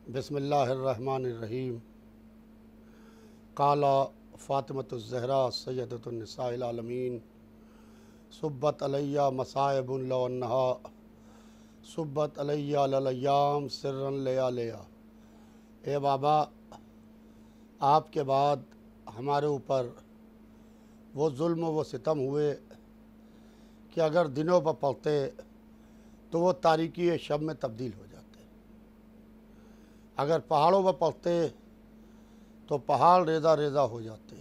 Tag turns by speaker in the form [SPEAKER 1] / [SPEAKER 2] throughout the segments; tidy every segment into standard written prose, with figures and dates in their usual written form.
[SPEAKER 1] बिस्मिल्लाहिर्रहमानिर्रहीम। काला फ़ातिमतुज़्ज़हरा सय्यदतुन्निसाइल आलमीन सुब्बत अलैया मसाइबुन लौ अन्नहा सुब्बत अलैया ललय्याम सिर्रन लयालिया। ए बाबा, आपके बाद हमारे ऊपर वो जुल्म वो सितम हुए कि अगर दिनों पर पढ़ते तो वो तारीकी शब में तब्दील हो जाते, अगर पहाड़ों पर पढ़ते तो पहाड़ रेज़ा रेज़ा हो जाते।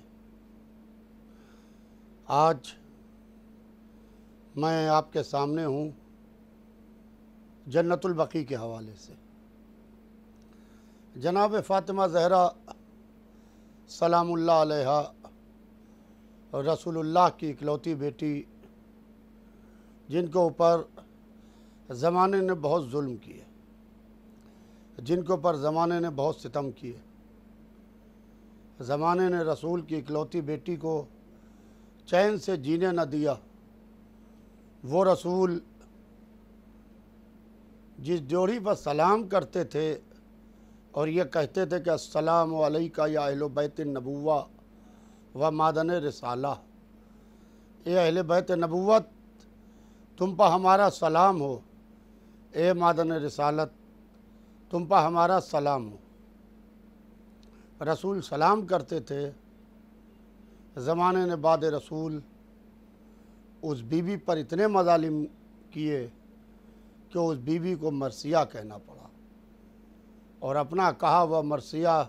[SPEAKER 1] आज मैं आपके सामने हूँ जन्नतुल बकी के हवाले से। जनाब फ़ातिमा ज़हरा सलामुल्लाह अलैहा रसूलुल्लाह की इकलौती बेटी, जिनके ऊपर ज़माने ने बहुत जुल्म किए, जिनके ऊपर ज़माने ने बहुत सितम किए। ज़माने ने रसूल की इकलौती बेटी को चैन से जीने न दिया। वो रसूल जिस जोड़ी पर सलाम करते थे और ये कहते थे कि अस्सलामु अलैका या अहले बैत नबुव्वा व मादन रिसाला, ए अहले बैत नबुव्वत, तुम पर हमारा सलाम हो, ए मादन रिसालत, तुम पर हमारा सलाम हो। रसूल सलाम करते थे। ज़माने ने बाद रसूल उस बीवी पर इतने मज़ालिम किए कि उस बीवी को मरसिया कहना पड़ा, और अपना कहा वह मरसिया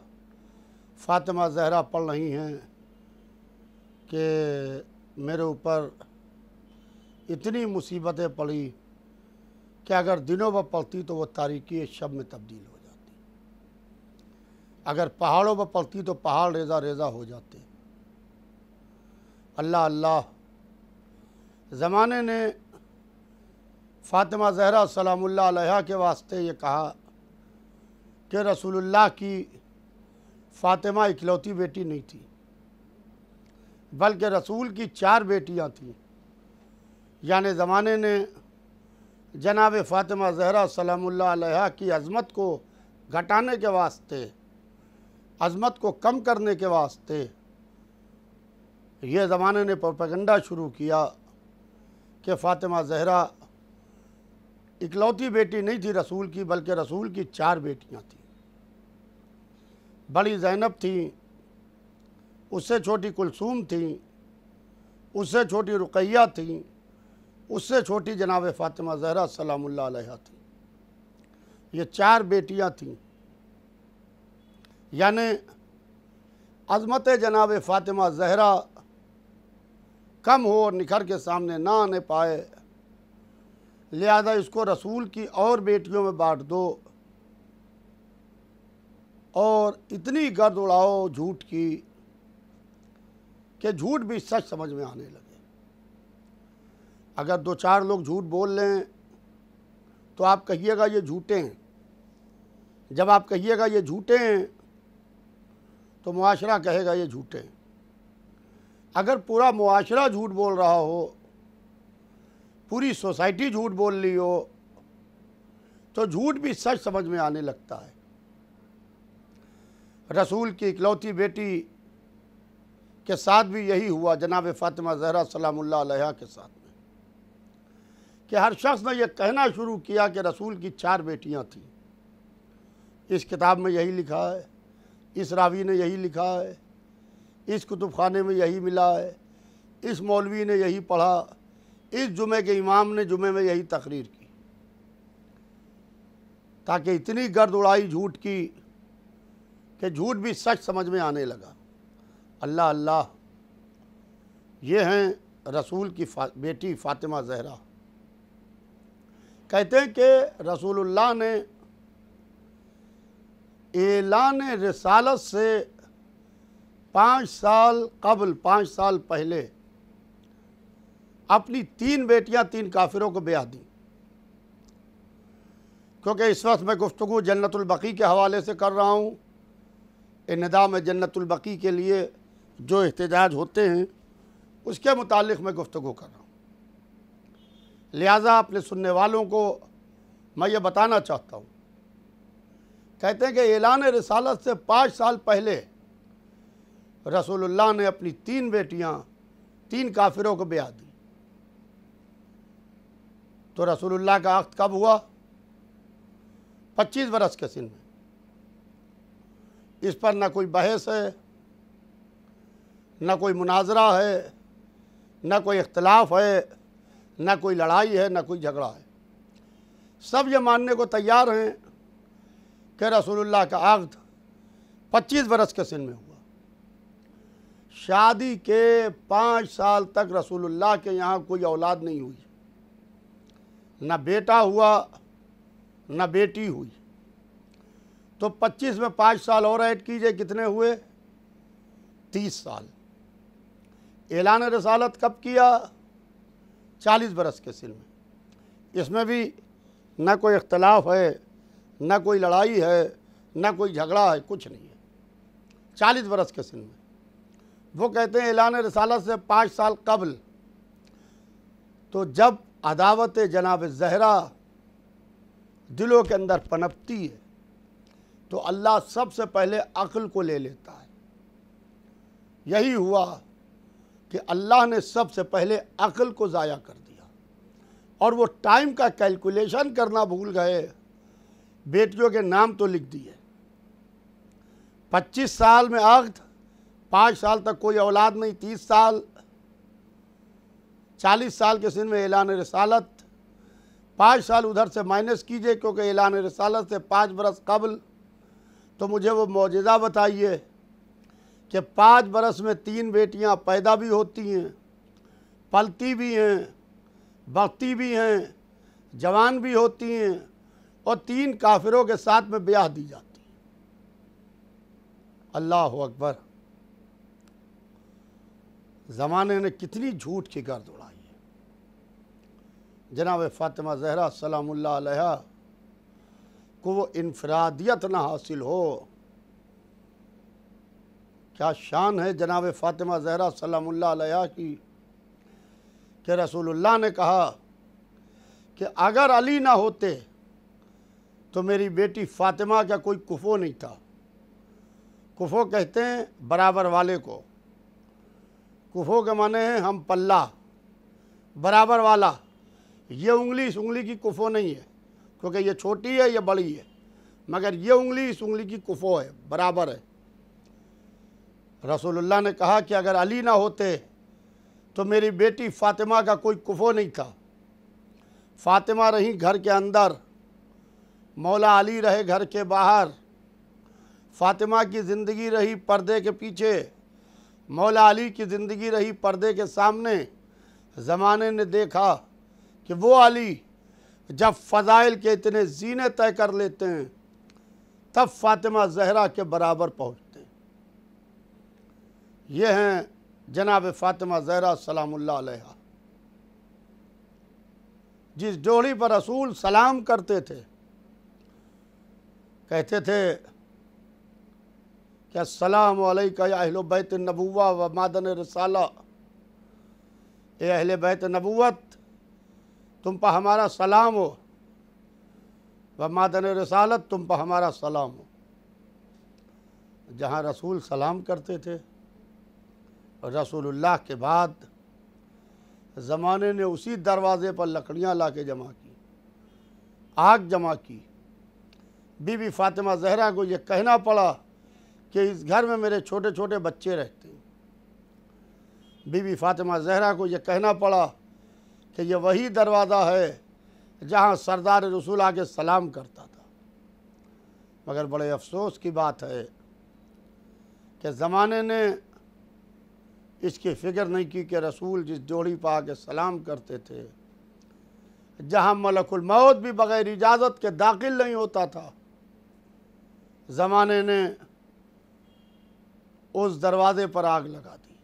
[SPEAKER 1] फ़ातिमा ज़हरा पढ़ रही हैं कि मेरे ऊपर इतनी मुसीबतें पड़ी कि अगर दिनों पर पड़ती तो वो तारीकी शब में तब्दील हो जाती, अगर पहाड़ों पर पड़ती तो पहाड़ रेज़ा रेज़ा हो जाते। अल्लाह अल्लाह। ज़माने ने फ़ातिमा ज़हरा सलामुल्लाह अलैहा के वास्ते ये कहा कि रसूलुल्लाह की फ़ातिमा इकलौती बेटी नहीं थी, बल्कि रसूल की 4 बेटियां थीं। यानी ज़माने ने जनाब फ़ातिमा ज़हरा सलामुल्लाह अलैहा की अज़मत को घटाने के वास्ते, अज़मत को कम करने के वास्ते ये ज़माने ने प्रोपेगेंडा शुरू किया कि फ़ातिमा ज़हरा इकलौती बेटी नहीं थी रसूल की, बल्कि रसूल की 4 बेटियां थीं। बड़ी ज़ैनब थी, उससे छोटी कुलसूम थी, उससे छोटी रुक़ैया थी, उससे छोटी जनाब फ़ातिमा ज़हरा सलामुल्लाह अलैहा थी। ये 4 बेटियां थीं। यानी अज़मत जनाब फ़ातिमा ज़हरा कम हो और निखर के सामने ना आने पाए, लिहाजा इसको रसूल की और बेटियों में बांट दो और इतनी गर्द उड़ाओ झूठ की कि झूठ भी सच समझ में आने लगे। अगर 2-4 लोग झूठ बोल लें तो आप कहिएगा ये झूठे हैं। जब आप कहिएगा ये झूठे हैं तो मुआशरा कहेगा ये झूठे हैं। अगर पूरा मुआशरा झूठ बोल रहा हो, पूरी सोसाइटी झूठ बोल ली हो, तो झूठ भी सच समझ में आने लगता है। रसूल की इकलौती बेटी के साथ भी यही हुआ, जनाब फ़ातिमा ज़हरा सलामुल्लाह अलैहा के साथ में, कि हर शख्स ने यह कहना शुरू किया कि रसूल की 4 बेटियां थीं। इस किताब में यही लिखा है, इस रावी ने यही लिखा है, इस कुतुबखाने में यही मिला है, इस मौलवी ने यही पढ़ा, इस जुमे के इमाम ने जुमे में यही तकरीर की, ताकि इतनी गर्द उड़ाई झूठ की कि झूठ भी सच समझ में आने लगा। अल्लाह अल्लाह। ये हैं रसूल की बेटी फ़ातिमा ज़हरा। कहते हैं कि रसूलुल्लाह ने ऐलान रिसालत से 5 साल कबल, 5 साल पहले अपनी 3 बेटियां 3 काफिरों को ब्याह दी। क्योंकि इस वक्त मैं गुफ्तगू जन्नतुल बकी के हवाले से कर रहा हूँ। निदाम जन्नतुल बकी के लिए जो एहतजाज होते हैं उसके मुतालिक मैं गुफ्तगू कर रहा हूँ। लिहाजा अपने सुनने वालों को मैं ये बताना चाहता हूँ कहते हैं कि ऐलान रिसालत से 5 साल पहले रसूलुल्लाह ने अपनी 3 बेटियां 3 काफिरों को ब्याह दी। तो रसूलुल्लाह का अक़्द कब हुआ? 25 बरस के सिन में। इस पर ना कोई बहस है, ना कोई मुनाजरा है, ना कोई इख्तलाफ है, ना कोई लड़ाई है, ना कोई झगड़ा है। सब ये मानने को तैयार हैं कि रसूलुल्लाह का अक़्द 25 बरस के सिन में हुआ। शादी के 5 साल तक रसूलुल्लाह के यहाँ कोई औलाद नहीं हुई, ना बेटा हुआ ना बेटी हुई। तो 25 में 5 साल और ऐड कीजिए, कितने हुए? 30 साल। ऐलान रिसालत कब किया? 40 बरस के सिन में। इसमें भी ना कोई इख्तलाफ है, ना कोई लड़ाई है, ना कोई झगड़ा है, कुछ नहीं है। 40 बरस के सिन में। वो कहते हैं ऐलान रिसालत से 5 साल कबल, तो जब अदावत जनाब ज़हरा दिलों के अंदर पनपती है तो अल्लाह सबसे पहले अक्ल को ले लेता है। यही हुआ कि अल्लाह ने सबसे पहले अक्ल को ज़ाया कर दिया और वो टाइम का कैलकुलेशन करना भूल गए। बेटियों के नाम तो लिख दिए। 25 साल में अक़्द, 5 साल तक कोई औलाद नहीं, 30 साल, 40 साल के सिन में ऐलान रिसालत। 5 साल उधर से माइनस कीजिए क्योंकि ऐलान रिसालत से 5 बरस कबल। तो मुझे वो मौजज़ा बताइए कि 5 बरस में 3 बेटियां पैदा भी होती हैं, पलती भी हैं, बकती भी हैं, जवान भी होती हैं और 3 काफिरों के साथ में ब्याह दी जाती है। अल्लाह अकबर। ज़माने ने कितनी झूठ की गर्द उड़ाई है। जनाब फ़ातिमा ज़हरा सलामुल्लाह अलैहा को वो इनफरादियत ना हासिल हो। क्या शान है जनाब फ़ातिमा ज़हरा सलामुल्लाह अलैहा की कि रसूलुल्लाह ने कहा कि अगर अली ना होते तो मेरी बेटी फ़ातिमा का कोई कुफो नहीं था। कुफो कहते हैं बराबर वाले को। कुफो के माने हैं हम पल्ला, बराबर वाला। ये उंगली इस उंगली की कुफो नहीं है क्योंकि ये छोटी है, ये बड़ी है, मगर ये उंगली इस उंगली की कुफो है, बराबर है। रसूलुल्लाह ने कहा कि अगर अली ना होते तो मेरी बेटी फ़ातिमा का कोई कुफो नहीं था। फ़ातिमा रही घर के अंदर, मौला अली रहे घर के बाहर। फ़ातिमा की ज़िंदगी रही पर्दे के पीछे, मौला अली की ज़िंदगी रही पर्दे के सामने। ज़माने ने देखा कि वो अली जब फ़ज़ाइल के इतने ज़ीने तय कर लेते हैं तब फ़ातिमा ज़हरा के बराबर पहुँचते हैं। ये हैं जनाब फ़ातिमा ज़हरा सलामुल्लाह अलैहा, जिस जोड़ी पर रसूल सलाम करते थे, कहते थे कि अस्सलामु अलैका या अहले बैत नबुव्वा व मादन रिसाला। ए अहले बैत नबुव्वत, तुम पर हमारा सलाम हो, व मादन रिसालत, तुम पर हमारा सलाम हो। जहाँ रसूल सलाम करते थे, रसूलुल्लाह के बाद ज़माने ने उसी दरवाज़े पर लकड़ियाँ ला के जमा की, आग जमा की। बीबी फ़ातिमा ज़हरा को ये कहना पड़ा कि इस घर में मेरे छोटे छोटे बच्चे रहते हैं। बीबी फ़ातिमा ज़हरा को ये कहना पड़ा कि ये वही दरवाज़ा है जहाँ सरदार रसूल आके सलाम करता था। मगर बड़े अफसोस की बात है कि ज़माने ने इसकी फ़िक्र नहीं की कि रसूल जिस जोड़ी पर आके सलाम करते थे, जहाँ मलकुल मौत भी बग़ैर इजाज़त के दाखिल नहीं होता था, ज़माने ने उस दरवाज़े पर आग लगा दी।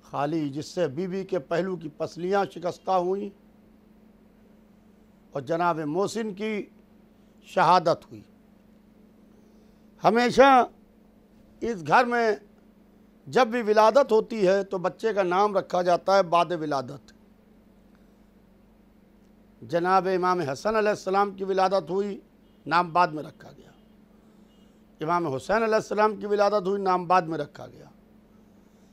[SPEAKER 1] खाली जिससे बीबी के पहलू की पसलियाँ शिकस्ता हुई और जनाब मोहसिन की शहादत हुई। हमेशा इस घर में जब भी विलादत होती है तो बच्चे का नाम रखा जाता है बाद विलादत। जनाब इमाम हसन अलैहिस्सलाम की विलादत हुई नाम बाद में रखा गया। इमाम हुसैन अलैहिस्सलाम की विलादत हुई, नाम बाद में रखा गया।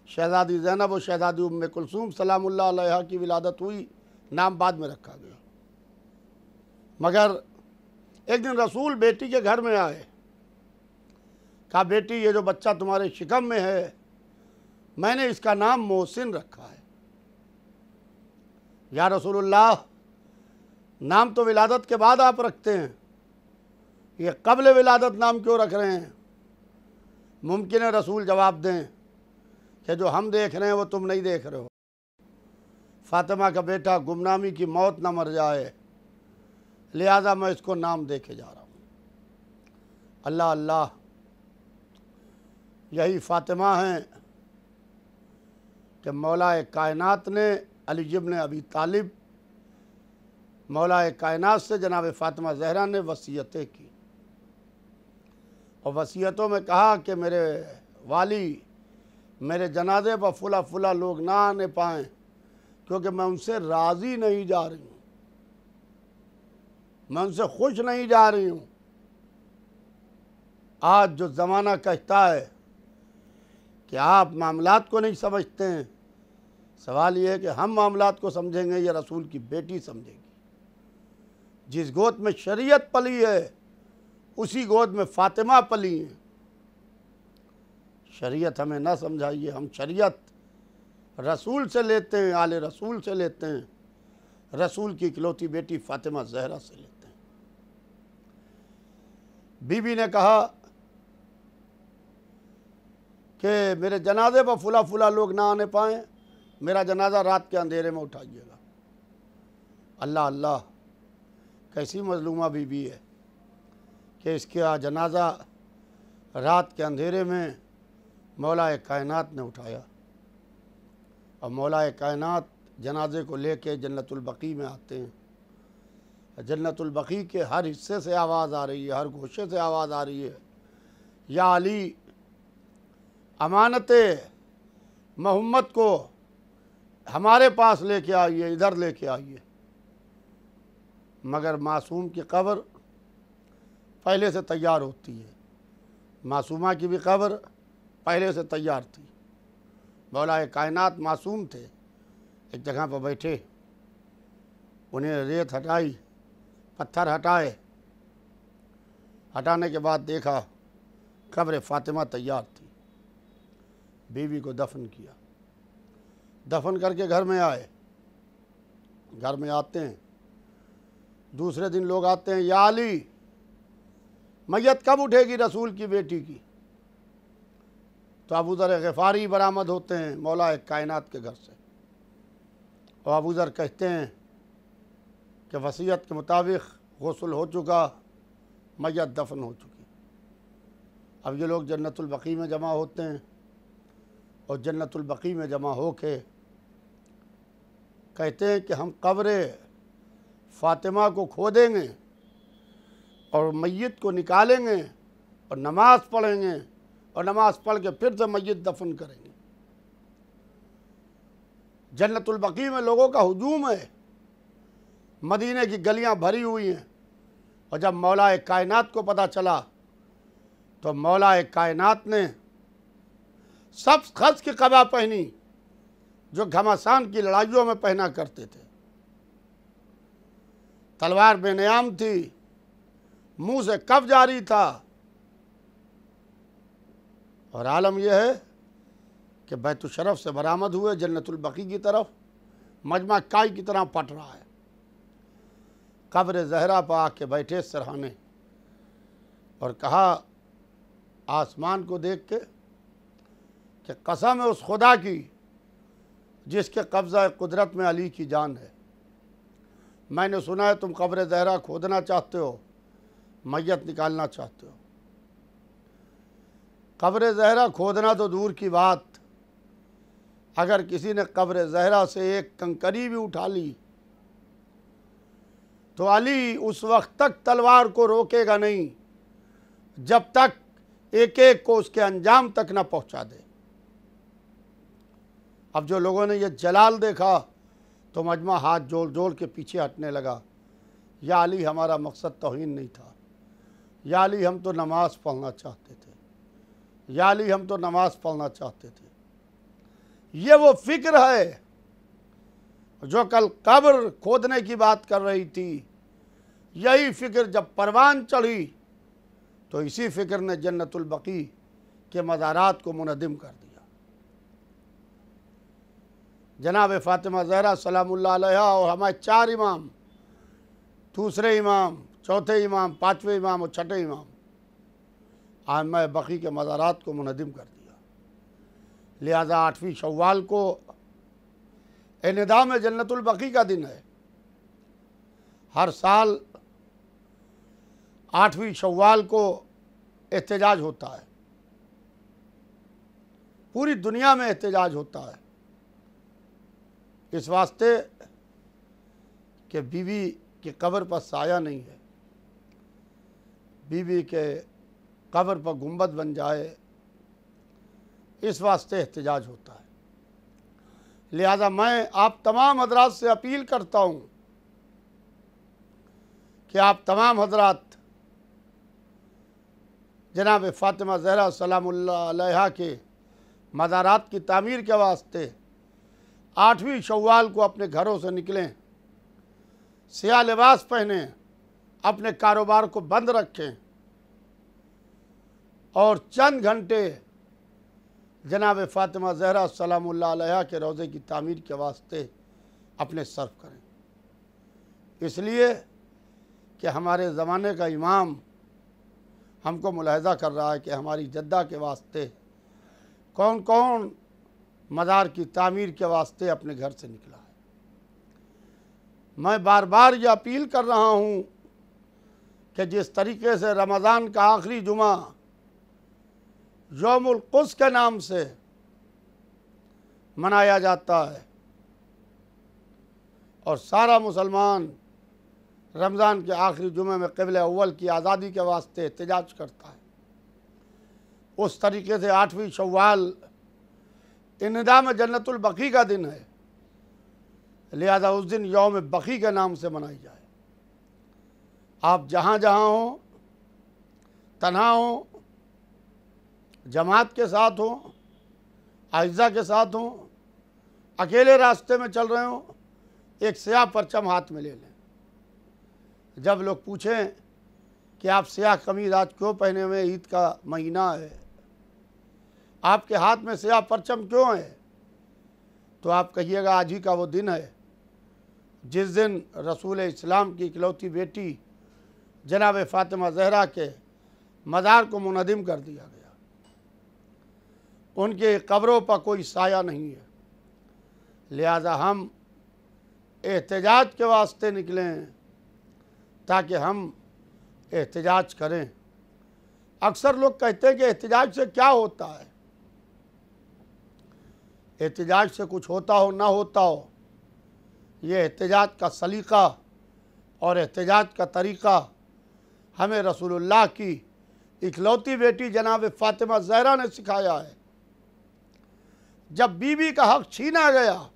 [SPEAKER 1] शहज़ादी ज़ैनब और शहज़ादी उम्मे कुलसूम सलामुल्लाह अलैहा की विलादत हुई, नाम बाद में रखा गया। मगर एक दिन रसूल बेटी के घर में आए, कहा बेटी ये जो बच्चा तुम्हारे शिकम में है, मैंने इसका नाम मोहसिन रखा है। या रसूलुल्लाह, नाम तो विलादत के बाद आप रखते हैं, ये क़ब्ल विलादत नाम क्यों रख रहे हैं? मुमकिन है रसूल जवाब दें कि जो हम देख रहे हैं वो तुम नहीं देख रहे हो। फ़ातिमा का बेटा गुमनामी की मौत न मर जाए, लिहाजा मैं इसको नाम दे के जा रहा हूँ। अल्लाह अल्लाह, यही फ़ातिमा हैं कि मौलाए कायनात ने अली इब्न अबी तालिब, मौलाए कायनात से जनाब फ़ातिमा ज़हरा ने वसीयतें की और वसीयतों में कहा कि मेरे वाली मेरे जनाजे पर फुला फुला लोग ना आने पाएँ, क्योंकि मैं उनसे राज़ी नहीं जा रही हूँ, मैं उनसे खुश नहीं जा रही हूँ। आज जो ज़माना कहता है कि आप मामलात को नहीं समझते हैं, सवाल ये है कि हम मामलात को समझेंगे या रसूल की बेटी समझेगी? जिस गोद में शरीयत पली है उसी गोद में फ़ातिमा पली हैं। शरीयत हमें ना समझाइए, हम शरीयत रसूल से लेते हैं, आले रसूल से लेते हैं, रसूल की इकलौती बेटी फ़ातिमा ज़हरा से लेते हैं। बीबी ने कहा कि मेरे जनाजे पर फुला फुला लोग ना आने पाएँ, मेरा जनाजा रात के अंधेरे में उठाइएगा। अल्लाह अल्लाह, कैसी मजलूमा बीबी है कि इसके जनाजा रात के अंधेरे में मौलाए कायनात ने उठाया और मौलाए कायनात जनाजे को लेके जन्नतुल बकी में आते हैं। जन्नतुल बकी के हर हिस्से से आवाज़ आ रही है, हर गोशे से आवाज़ आ रही है, या अली अमानत मोहम्मद को हमारे पास लेके आइए, इधर लेके आइए। मगर मासूम की कब्र पहले से तैयार होती है, मासूमा की भी कब्र पहले से तैयार थी। मौलाए कायनात मासूम थे, एक जगह पर बैठे, उन्हें रेत हटाई, पत्थर हटाए, हटाने के बाद देखा कब्र फ़ातिमा तैयार थी। बीवी को दफन किया, दफन करके घर में आए। घर में आते हैं, दूसरे दिन लोग आते हैं, या अली मैयत कब उठेगी रसूल की बेटी की? तो अबू ज़र ग़िफ़ारी बरामद होते हैं मौला कायनात के घर से, और अबू ज़र कहते हैं कि वसीयत के मुताबिक गुस्ल हो चुका, मैयत दफन हो चुकी। अब ये लोग जन्नतुल बकी में जमा होते हैं और जन्नतुल बकी में जमा हो के कहते हैं कि हम कब्र फ़ातिमा को खोदेंगे और मैयत को निकालेंगे और नमाज़ पढ़ेंगे और नमाज़ पढ़ के फिर से मैयत दफन करेंगे। जन्नतुल बकी में लोगों का हुजूम है, मदीने की गलियां भरी हुई हैं। और जब मौला कायनात को पता चला तो मौला कायनात ने सब खज की कबा पहनी जो घमासान की लड़ाइयों में पहना करते थे। तलवार बेनियाम थी, मुंह से कफ जारी था, और आलम यह है कि बैतुल शरफ से बरामद हुए जन्नतुल बकी की तरफ, मजमा काई की तरह पट रहा है। कब्र ज़हरा पर आके बैठे सरहाने और कहा आसमान को देख के कि कसम है उस खुदा की जिसके कब्ज़ा कुदरत में अली की जान है, मैंने सुना है तुम कब्र ज़हरा खोदना चाहते हो, मैयत निकालना चाहते हो। कब्र ज़हरा खोदना तो दूर की बात, अगर किसी ने कब्र ज़हरा से एक कंकरी भी उठा ली तो अली उस वक्त तक तलवार को रोकेगा नहीं जब तक एक एक को उसके अंजाम तक न पहुंचा दे। अब जो लोगों ने ये जलाल देखा तो मजमा हाथ जोड़ जोड़ के पीछे हटने लगा। या अली हमारा मकसद तौहीन नहीं था, या अली हम तो नमाज पढ़ना चाहते थे, या अली हम तो नमाज पढ़ना चाहते थे। ये वो फिक्र है जो कल कब्र खोदने की बात कर रही थी। यही फिक्र जब परवान चढ़ी तो इसी फिक्र ने जन्नतुल बकी के मज़ारात को मुनहदिम कर दिया। जनाब फ़ातिमा ज़हरा सलामुल्लाह अलैहा और हमारे 4 इमाम, दूसरे इमाम, चौथे इमाम, 5वें इमाम और 6ठे इमाम, आइम्मा बकी के मज़ारात को मुनहदिम कर दिया। लिहाजा 8वीं शव्वाल को निदाम जन्नतुल बकी का दिन है। हर साल 8वीं शव्वाल को एहतजाज होता है, पूरी दुनिया में एहतजाज होता है इस वास्ते कि बीवी की कब्र पर साया नहीं है, बीवी के कब्र पर गुंबद बन जाए, इस वास्ते एहतजाज होता है। लिहाजा मैं आप तमाम हजरात से अपील करता हूँ कि आप तमाम हजरात जनाब फ़ातिमा ज़हरा सलामुल्लाह अलैहा के मज़ारात की तामीर के वास्ते 8वीं शव्वाल को अपने घरों से निकलें, सियाह लिबास पहनें, अपने कारोबार को बंद रखें और चंद घंटे जनाब फ़ातिमा ज़हरा सलामुल्लाह अलैहा के रोज़े की तामीर के वास्ते अपने सर्फ करें। इसलिए कि हमारे ज़माने का इमाम हमको मुलाहिज़ा कर रहा है कि हमारी जद्दा के वास्ते कौन कौन मज़ार की तामीर के वास्ते अपने घर से निकला है। मैं बार बार ये अपील कर रहा हूँ कि जिस तरीके से रमज़ान का आखिरी जुमा यौमुल क़ुद्स के नाम से मनाया जाता है और सारा मुसलमान रमज़ान के आखिरी जुमे में क़िबला अव्वल की आज़ादी के वास्ते एहतजाज करता है, उस तरीके से 8वीं शव्वाल निदाम जन्नतुल बकी का दिन है। लिहाजा उस दिन यौम बकी के नाम से मनाई जाए। आप जहाँ जहाँ हों, तन्हा हों, जमात के साथ हों, आइज़ा के साथ हों, अकेले रास्ते में चल रहे हों, एक स्याह परचम हाथ में ले लें। जब लोग पूछें कि आप स्याह कमीज़ आज क्यों पहने हुए, ईद का महीना है, आपके हाथ में स्याह परचम क्यों है, तो आप कहिएगा आज ही का वो दिन है जिस दिन रसूल इस्लाम की इकलौती बेटी जनाब फ़ातिमा ज़हरा के मज़ार को मुनहदिम कर दिया गया। उनके कब्रों पर कोई साया नहीं है। लिहाजा हम एहतजाज के वास्ते निकलें ताकि हम एहतजाज करें। अक्सर लोग कहते हैं कि एहतजाज से क्या होता है। एहतजाज से कुछ होता हो ना होता हो, ये एहतजाज का सलीक़ा और एहतजाज का तरीक़ा हमें रसूलुल्लाह की इकलौती बेटी जनाब फ़ातिमा ज़हरा ने सिखाया है। जब बीवी का हक़ छीना गया,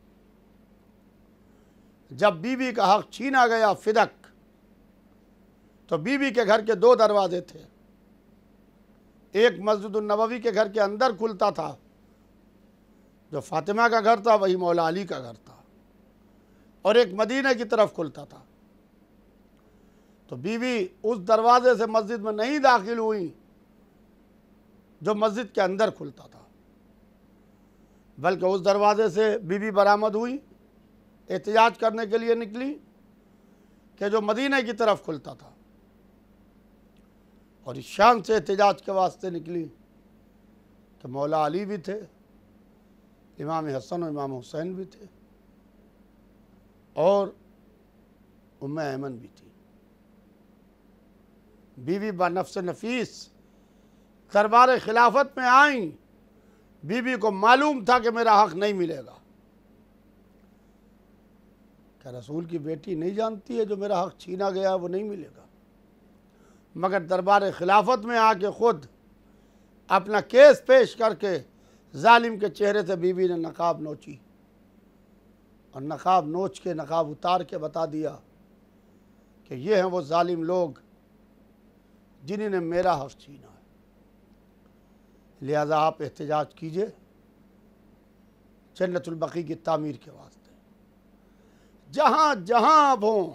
[SPEAKER 1] जब बीवी का हक़ छीना गया फ़िदक, तो बीवी के घर के 2 दरवाजे थे। एक मस्जिदुन नबवी के घर के अंदर खुलता था, जो फ़ातिमा का घर था वही मौला अली का घर था, और एक मदीने की तरफ खुलता था। तो बीवी उस दरवाजे से मस्जिद में नहीं दाखिल हुई जो मस्जिद के अंदर खुलता था, बल्कि उस दरवाजे से बीवी बरामद हुई, एहतजाज करने के लिए निकली कि जो मदीने की तरफ खुलता था, और इस शान से एहतजाज के वास्ते निकली कि मौला अली भी थे, इमाम हसन और इमाम हुसैन भी थे, और उम्मे ऐमन भी थी। बीवी बनफ्स नफीस दरबार खिलाफत में आई। बीवी को मालूम था कि मेरा हक़ नहीं मिलेगा। क्या रसूल की बेटी नहीं जानती है जो मेरा हक़ छीना गया वो नहीं मिलेगा? मगर दरबार खिलाफत में आके ख़ुद अपना केस पेश करके जालिम के चेहरे से बीवी ने नकाब नोची, और नकाब नोच के, नकाब उतार के बता दिया कि ये हैं वो जालिम लोग जिन्होंने मेरा हक छीना है। लिहाजा आप एहतजाज कीजिए जन्नतुल बकी की तामीर के वास्ते। जहाँ जहाँ आप हों,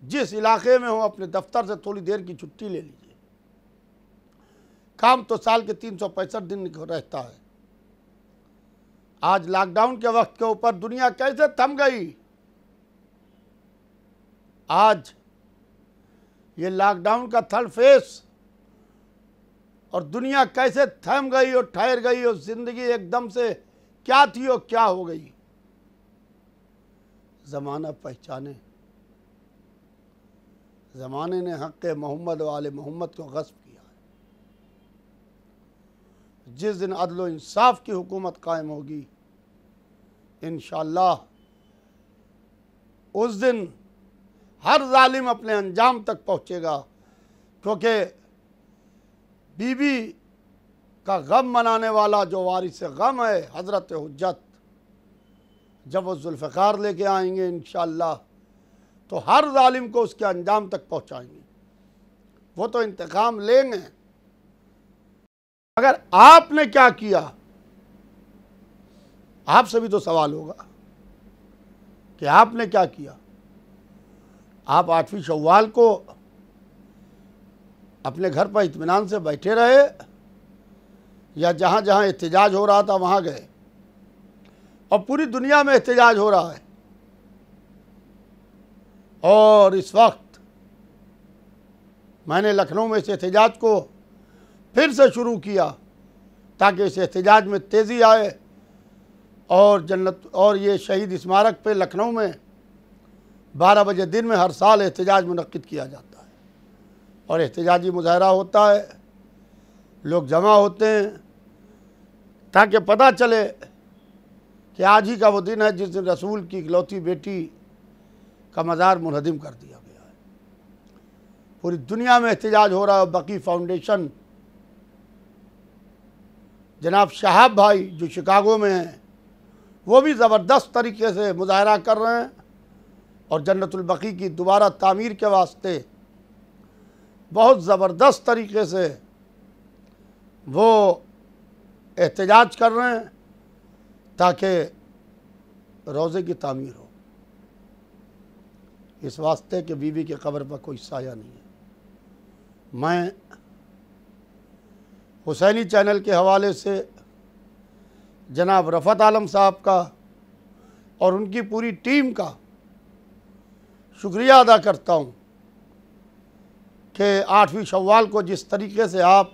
[SPEAKER 1] जिस इलाके में हो, अपने दफ्तर से थोड़ी देर की छुट्टी ले लीजिए। काम तो साल के 365 दिन रहता है। आज लॉकडाउन के वक्त के ऊपर दुनिया कैसे थम गई। आज ये लॉकडाउन का थर्ड फेस और दुनिया कैसे थम गई और ठहर गई और जिंदगी एकदम से क्या थी और क्या हो गई। ज़माना पहचाने, ज़माने ने हक़ मोहम्मद वाले मोहम्मद को गस्ब किया है। जिस दिन अदल व इंसाफ की हुकूमत कायम होगी, इंशाअल्लाह उस दिन हर जालिम अपने अंजाम तक पहुँचेगा। क्योंकि बीबी का गम मनाने वाला जो वारिस गम है हज़रत हुज्जत, जब वो जुल्फ़िकार लेके आएंगे इंशाअल्लाह तो हर जालिम को उसके अंजाम तक पहुँचाएंगे। वो तो इंतकाम लेंगे। मगर आपने क्या किया, आपसे भी तो सवाल होगा कि आपने क्या किया। आप 8वीं शव्वाल को अपने घर पर इत्मीनान से बैठे रहे या जहाँ जहाँ एहतजाज हो रहा था वहाँ गए। और पूरी दुनिया में एहतजाज हो रहा है और इस वक्त मैंने लखनऊ में इस एहतजाज को फिर से शुरू किया ताकि इस एहतजाज में तेज़ी आए और ये शहीद स्मारक पे लखनऊ में 12 बजे दिन में हर साल एहतजाज मुनक्किद किया जाता है और एहतजाजी मुजाहरा होता है। लोग जमा होते हैं ताकि पता चले कि आज ही का वो दिन है जिस दिन रसूल की इकलौती बेटी का मज़ार मुनहदिम कर दिया गया है। पूरी दुनिया में एहतजाज हो रहा है। बकी फाउंडेशन जनाब शहाब भाई जो शिकागो में हैं, वो भी ज़बरदस्त तरीके से मुजाहरा कर रहे हैं और जन्नतुल बकी की दोबारा तामीर के वास्ते बहुत ज़बरदस्त तरीके से वो एहतजाज कर रहे हैं ताकि रोज़े की तामीर हो। इस वास्ते कि बीबी के कब्र पर कोई साया नहीं है। मैं हुसैनी चैनल के हवाले से जनाब रफ़त आलम साहब का और उनकी पूरी टीम का शुक्रिया अदा करता हूँ कि 8वीं शव्वाल को जिस तरीके से आप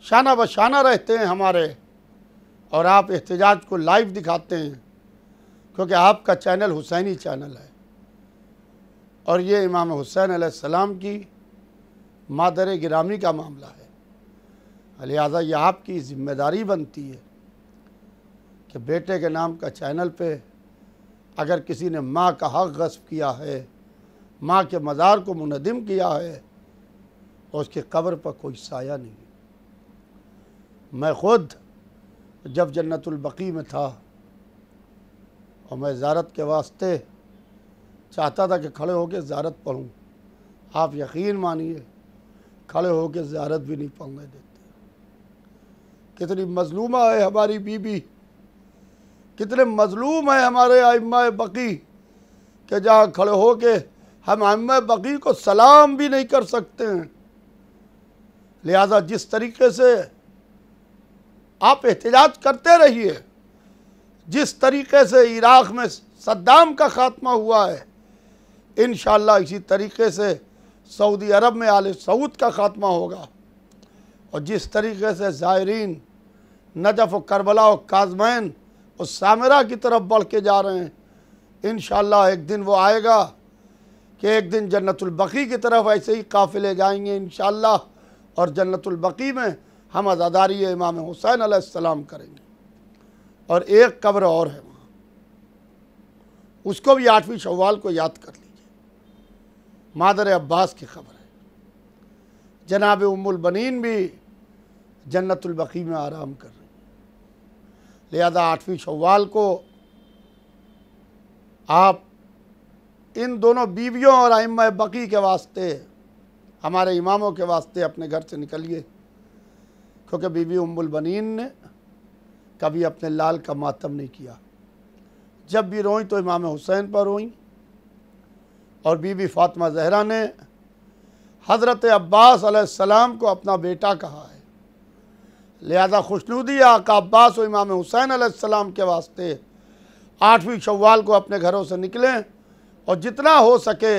[SPEAKER 1] शाना बशाना रहते हैं हमारे और आप एहतजाज को लाइव दिखाते हैं, क्योंकि आपका चैनल हुसैनी चैनल है और ये इमाम हुसैन अलैहिस्सलाम की मादर गिरामी का मामला है। लिहाजा ये आपकी ज़िम्मेदारी बनती है कि बेटे के नाम का चैनल पे अगर किसी ने माँ का हक़ गस्ब किया है, माँ के मज़ार को मुनहदिम किया है और उसकी कब्र पर कोई साया नहीं। मैं ख़ुद जब जन्नतुल बकी में था और मैं ज़ियारत के वास्ते चाहता था कि खड़े होकर ज़ियारत पढ़ूँ, आप यकीन मानिए खड़े होकर ज़ियारत भी नहीं पढ़ने देते। कितनी मज़लूमा है हमारी बीबी, कितने मज़लूम है हमारे आइम्मा बकी कि जहाँ खड़े होके हम आइम्मा बकी को सलाम भी नहीं कर सकते हैं। लिहाजा जिस तरीके से आप एहतजाज करते रहिए, जिस तरीके से इराक़ में सद्दाम का ख़ात्मा हुआ है, इंशाअल्लाह इसी तरीके से सऊदी अरब में आले सऊद का ख़ात्मा होगा। और जिस तरीके से ज़ायरीन नजफ़ व करबला और काज़मैन और सामिरा की तरफ बढ़ के जा रहे हैं, इंशाअल्लाह एक दिन वो आएगा कि एक दिन जन्नतुल बकी की तरफ ऐसे ही काफ़िले जाएंगे इंशाअल्लाह और जन्नतुल बकी में हम अज़ादारी इमाम हुसैन अलैहिस्सलाम करेंगे। और एक कब्र और है वहाँ, उसको भी 8वीं शव्वाल को याद कर लीजिए। मादर अब्बास की खबर है। जनाब उम्मुल बनीन भी जन्नतुल बकी में आराम कर रही है। लिहाजा 8वीं शव्वाल को आप इन दोनों बीवियों और अइम्मा बकी के वास्ते, हमारे इमामों के वास्ते अपने घर से निकलिए, क्योंकि बीवी उम्मुल बनीन ने कभी अपने लाल का मातम नहीं किया। जब भी रोई तो इमाम हुसैन पर रोई, और बीबी फातिमा ज़हरा ने हज़रत अब्बास अलैहिस्सलाम को अपना बेटा कहा है। लिहाजा खुशनुदी आका अब्बास और इमाम हुसैन अलैहिस्सलाम के वास्ते 8वीं शव्वाल को अपने घरों से निकलें और जितना हो सके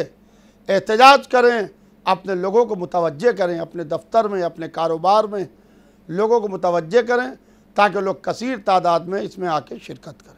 [SPEAKER 1] एहतजाज करें, अपने लोगों को मुतवज्जे करें, अपने दफ्तर में, अपने कारोबार में लोगों को मुतवज्जे करें, ताकि लोग कसीर तादाद में इसमें आके शिरकत करें।